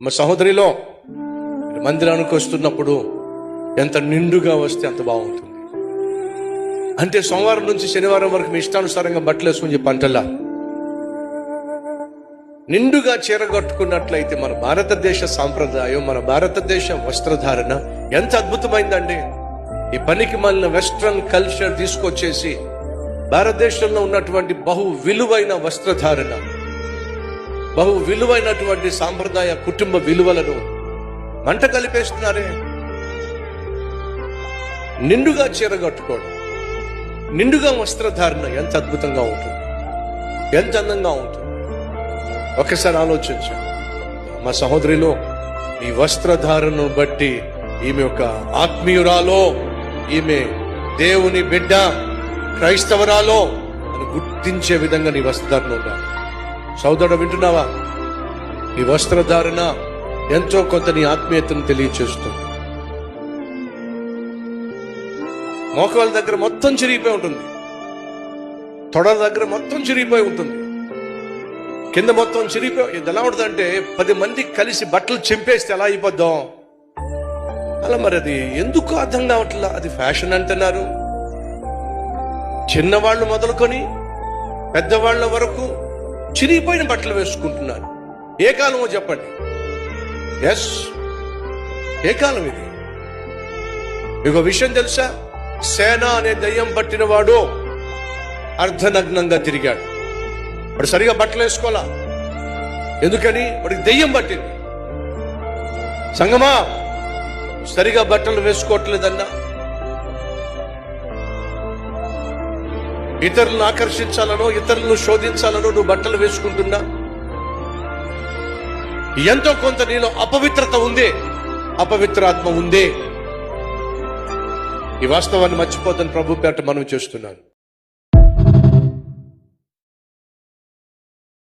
మా సహోదరిలో మందిరానికి వస్తున్నప్పుడు ఎంత నిండుగా వస్తే అంత బాగుంటుంది. అంటే సోమవారం నుంచి శనివారం వరకు మీ ఇష్టానుసారంగా బట్టలు వేసుకుని చెప్పి అంటలా, నిండుగా చీరగట్టుకున్నట్లయితే మన భారతదేశ సాంప్రదాయం, మన భారతదేశ వస్త్రధారణ ఎంత అద్భుతమైందండి. ఈ పనికి మాలిన వెస్ట్రన్ కల్చర్ తీసుకొచ్చేసి భారతదేశంలో ఉన్నటువంటి బహు విలువైన వస్త్రధారణ, బహు విలువైనటువంటి సాంప్రదాయ కుటుంబ విలువలను మంట కలిపేస్తున్నారే. నిండుగా చీర కట్టుకోవడం, నిండుగా వస్త్రధారణ ఎంత అద్భుతంగా ఉంటుంది, ఎంత అందంగా ఉంటుంది. ఒకసారి ఆలోచించు. మా సహోదరిలో ఈ వస్త్రధారణను బట్టి ఈమె ఒక ఆత్మీయురాలో, ఈమె దేవుని బిడ్డ, క్రైస్తవరాలో అని గుర్తించే విధంగా నీ వస్త్రధారణ ఉండాలి. సోదరుడు వింటున్నావా? ఈ వస్త్రధారణ ఎంతో కొంత నీ ఆత్మీయతను తెలియచేస్తుంది. మోకాళ్ళ దగ్గర మొత్తం చిరిగిపోయి ఉంటుంది, తొడల దగ్గర మొత్తం చిరిగిపోయి ఉంటుంది, కింద మొత్తం చిరిగిపోయి. ఇది ఎలా ఉంటుందంటే 10 మంది కలిసి బట్టలు చింపేస్తే ఎలా అయిపోద్దాం అలా. మరి అది ఎందుకు అర్థం కావట్లా? అది ఫ్యాషన్ అంటున్నారు. చిన్నవాళ్ళు మొదలుకొని పెద్దవాళ్ల వరకు చిరిగిపోయిన బట్టలు వేసుకుంటున్నారు. ఏ కాలమో చెప్పండి? ఎస్, ఏ కాలం ఇది? మీకు విషయం తెలుసా? సేన అనే దయ్యం పట్టిన వాడు అర్ధనగ్నంగా తిరిగాడు. వాడు సరిగా బట్టలు వేసుకోవాలా. ఎందుకని? వాడికి దెయ్యం పట్టింది. సంగమా, సరిగా బట్టలు వేసుకోవట్లేదన్నా, ఇతరులను ఆకర్షించాలనో ఇతరులను శోధించాలనో నువ్వు బట్టలు వేసుకుంటున్నా, ఎంతో కొంత నీలో అపవిత్రత ఉందే, అపవిత్రాత్మ ఉందే. ఈ వాస్తవాన్ని మర్చిపోతాను ప్రభు పేట మనం చేస్తున్నాను.